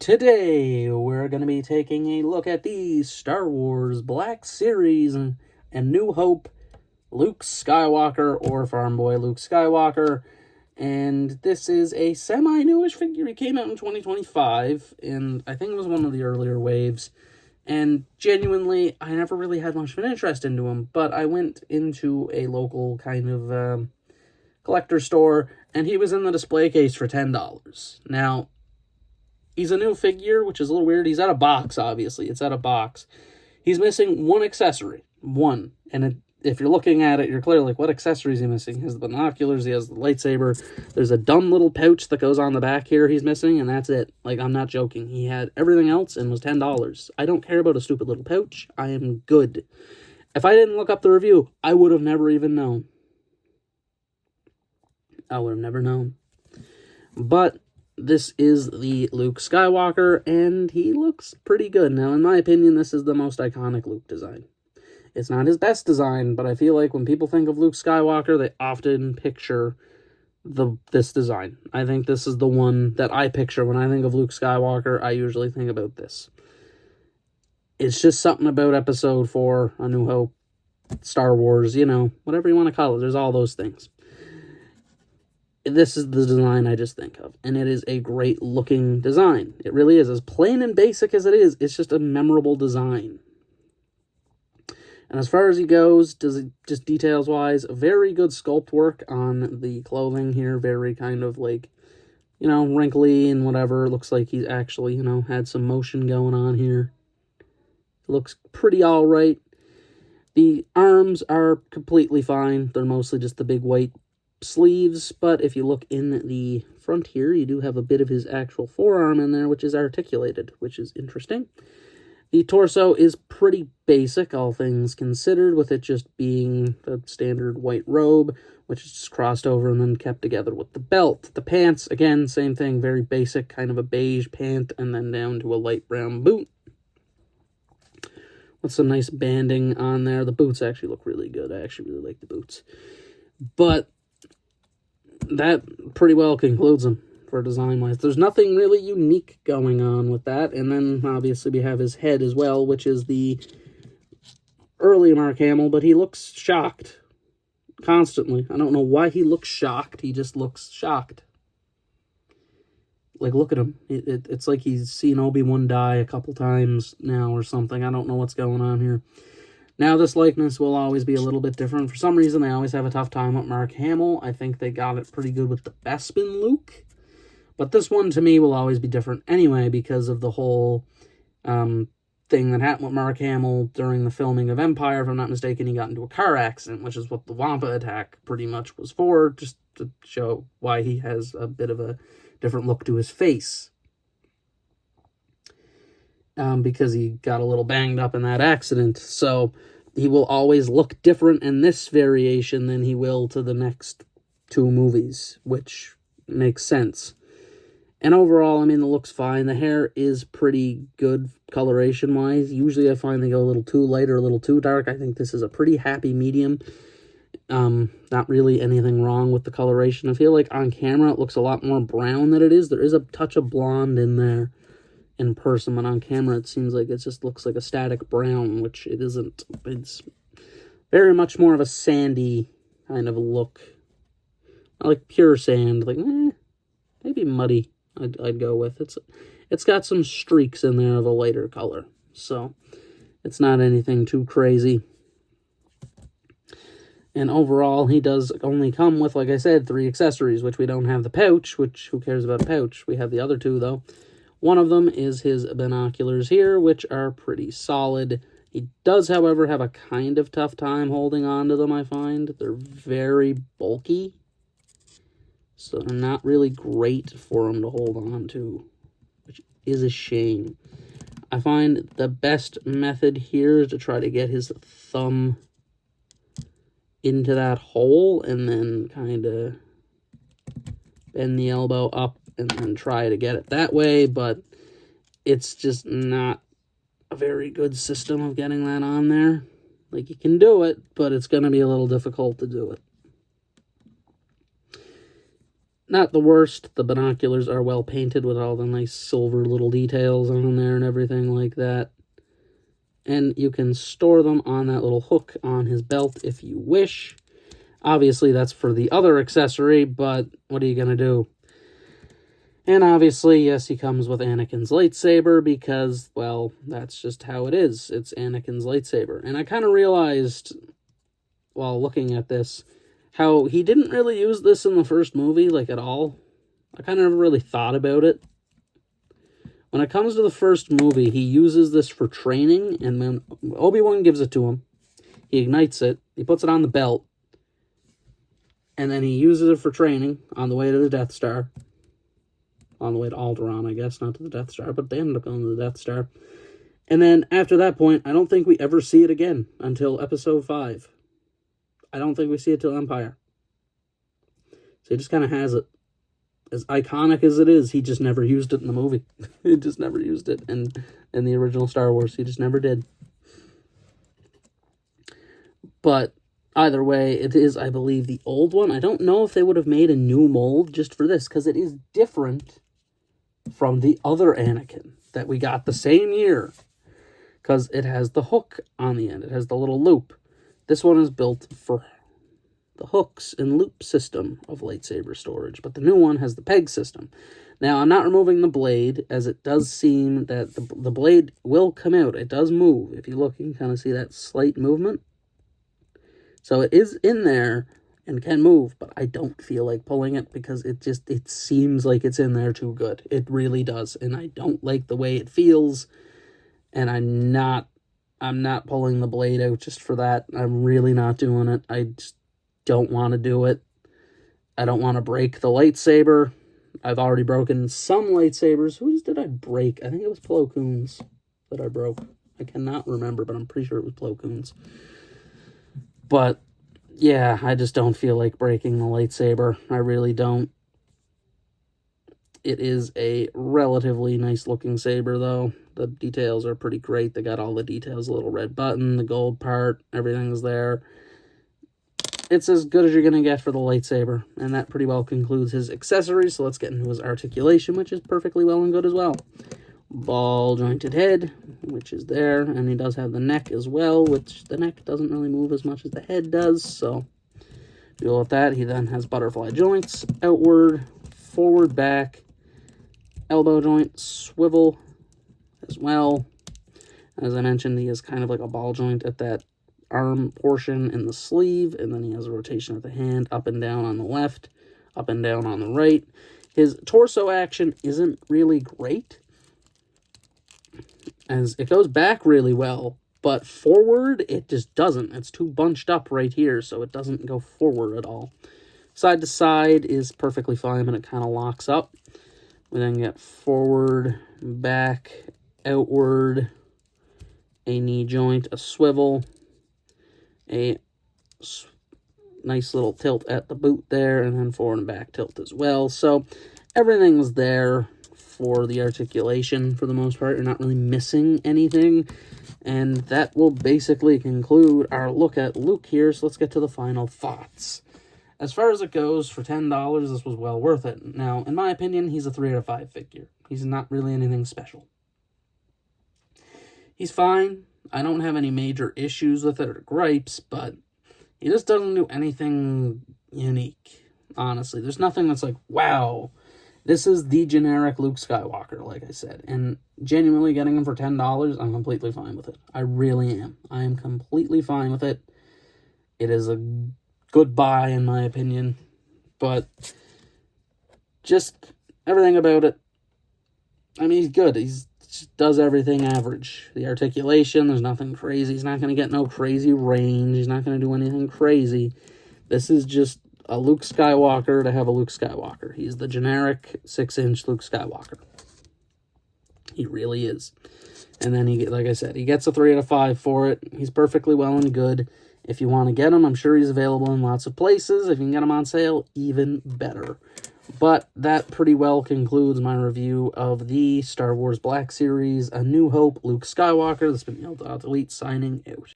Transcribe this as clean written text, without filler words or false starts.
Today, we're going to be taking a look at the Star Wars Black Series and New Hope Luke Skywalker, or Farm Boy Luke Skywalker. And this is a semi-newish figure. He came out in 2025, and I think it was one of the earlier waves. And genuinely, I never really had much of an interest into him, but I went into a local kind of collector store, and he was in the display case for $10. Now, he's a new figure, which is a little weird. He's out of box, obviously. It's out of box. He's missing one accessory. One. And if you're looking at it, you're clearly like, what accessory is he missing? He has the binoculars, he has the lightsaber. There's a dumb little pouch that goes on the back here he's missing, and that's it. Like, I'm not joking. He had everything else and was $10. I don't care about a stupid little pouch. I am good. If I didn't look up the review, I would have never even known. I would have never known. But this is the Luke Skywalker, and he looks pretty good. Now, in my opinion, this is the most iconic Luke design. It's not his best design, but I feel like when people think of Luke Skywalker, they often picture this design. I think this is the one that I picture when I think of Luke Skywalker. I usually think about this. It's just something about Episode 4, A New Hope, Star Wars, whatever you want to call it. There's all those things. This is the design I just think of, and it is a great looking design. It really is. As plain and basic as it is, it's just a memorable design. And as far as he goes, just details-wise, very good sculpt work on the clothing here. Very kind of like, wrinkly and whatever. It looks like he's actually, had some motion going on here. It looks pretty all right. The arms are completely fine. They're mostly just the big white sleeves, but if you look in the front here, you do have a bit of his actual forearm in there, which is articulated, which is interesting. The torso is pretty basic, all things considered, with it just being the standard white robe, which is just crossed over and then kept together with the belt. The pants, again, same thing, very basic, kind of a beige pant, and then down to a light brown boot with some nice banding on there. The boots actually look really good. I actually really like the boots. But that pretty well concludes him for design-wise. There's nothing really unique going on with that. And then, obviously, we have his head as well, which is the early Mark Hamill, but he looks shocked constantly. I don't know why he looks shocked. He just looks shocked. Like, look at him. It's like he's seen Obi-Wan die a couple times now or something. I don't know what's going on here. Now, this likeness will always be a little bit different. For some reason, they always have a tough time with Mark Hamill. I think they got it pretty good with the Bespin Luke. But this one, to me, will always be different anyway because of the whole thing that happened with Mark Hamill during the filming of Empire. If I'm not mistaken, he got into a car accident, which is what the Wampa attack pretty much was for, just to show why he has a bit of a different look to his face. Because he got a little banged up in that accident. So he will always look different in this variation than he will to the next two movies, which makes sense. And overall, I mean, it looks fine. The hair is pretty good coloration-wise. Usually I find they go a little too light or a little too dark. I think this is a pretty happy medium. Not really anything wrong with the coloration. I feel like on camera it looks a lot more brown than it is. There is a touch of blonde in there in person, but on camera it seems like it just looks like a static brown, which it isn't. It's very much more of a sandy kind of a look. Not like pure sand, like maybe muddy I'd go with. It's got some streaks in there of a lighter color, so it's not anything too crazy. And overall, he does only come with, like I said, 3 accessories, which we don't have the pouch, which who cares about a pouch? We have the other 2, though. One of them is his binoculars here, which are pretty solid. He does, however, have a kind of tough time holding on to them, I find. They're very bulky, so they're not really great for him to hold on to, which is a shame. I find the best method here is to try to get his thumb into that hole and then kind of bend the elbow up and then try to get it that way, but it's just not a very good system of getting that on there. Like, you can do it, but it's going to be a little difficult to do it. not the worst. The binoculars are well painted with all the nice silver little details on there and everything like that. And you can store them on that little hook on his belt if you wish. Obviously, that's for the other accessory, but what are you going to do? And obviously, yes, he comes with Anakin's lightsaber because, well, that's just how it is. It's Anakin's lightsaber. And I kind of realized, while looking at this, how he didn't really use this in the first movie, like, at all. I kind of never really thought about it. When it comes to the first movie, he uses this for training, and then Obi-Wan gives it to him. He ignites it, he puts it on the belt, and then he uses it for training on the way to the Death Star. On the way to Alderaan, I guess, not to the Death Star, but they ended up going to the Death Star. And then, after that point, I don't think we ever see it again until Episode 5. I don't think we see it till Empire. So he just kind of has it. As iconic as it is, he just never used it in the movie. He just never used it in the original Star Wars. He just never did. But either way, it is, I believe, the old one. I don't know if they would have made a new mold just for this, because it is different from the other Anakin that we got the same year, because it has the hook on the end. It has the little loop. This one is built for the hooks and loop system of lightsaber storage, but the new one has the peg system. Now, I'm not removing the blade, as it does seem that the blade will come out. It does move. If you look, you can kind of see that slight movement. So it is in there and can move, but I don't feel like pulling it because it seems like it's in there too good. It really does, and I don't like the way it feels, and I'm not pulling the blade out just for that. I'm really not doing it. I just don't want to do it. I don't want to break the lightsaber. I've already broken some lightsabers. Whose did I break? I think it was Plo Koon's that I broke. I cannot remember, but I'm pretty sure it was Plo Koon's. But, yeah, I just don't feel like breaking the lightsaber. I really don't. It is a relatively nice-looking saber, though. The details are pretty great. They got all the details, the little red button, the gold part, everything's there. It's as good as you're going to get for the lightsaber, and that pretty well concludes his accessories, so let's get into his articulation, which is perfectly well and good as well. Ball-jointed head, which is there, and he does have the neck as well, which the neck doesn't really move as much as the head does, so deal with that. He then has butterfly joints, outward, forward, back, elbow joint, swivel as well. As I mentioned, he has kind of like a ball joint at that arm portion in the sleeve, and then he has a rotation of the hand up and down on the left, up and down on the right. His torso action isn't really great, as it goes back really well, but forward it just doesn't. It's too bunched up right here, so it doesn't go forward at all. Side to side is perfectly fine, but it kind of locks up. We then get forward, back, outward, a knee joint, a swivel, a nice little tilt at the boot there, and then forward and back tilt as well. So everything's there for the articulation for the most part. You're not really missing anything. And that will basically conclude our look at Luke here. So let's get to the final thoughts. As far as it goes, for $10, this was well worth it. Now, in my opinion, he's a 3 out of 5 figure. He's not really anything special. He's fine. I don't have any major issues with it or gripes, but he just doesn't do anything unique, honestly. There's nothing that's like, wow, this is the generic Luke Skywalker, like I said. And genuinely getting him for $10, I'm completely fine with it. I really am. I am completely fine with it. It is a good buy, in my opinion. But just everything about it, I mean, he's good. He's does everything average. The articulation, there's nothing crazy. He's not going to get no crazy range. He's not going to do anything crazy. This is just a Luke Skywalker to have a Luke Skywalker. He's the generic 6-inch Luke Skywalker. He really is. And then, like I said, he gets a 3 out of 5 for it. He's perfectly well and good. If you want to get him, I'm sure he's available in lots of places. If you can get him on sale, even better. But that pretty well concludes my review of the Star Wars Black Series, A New Hope, Luke Skywalker. This has been Eilt signing out.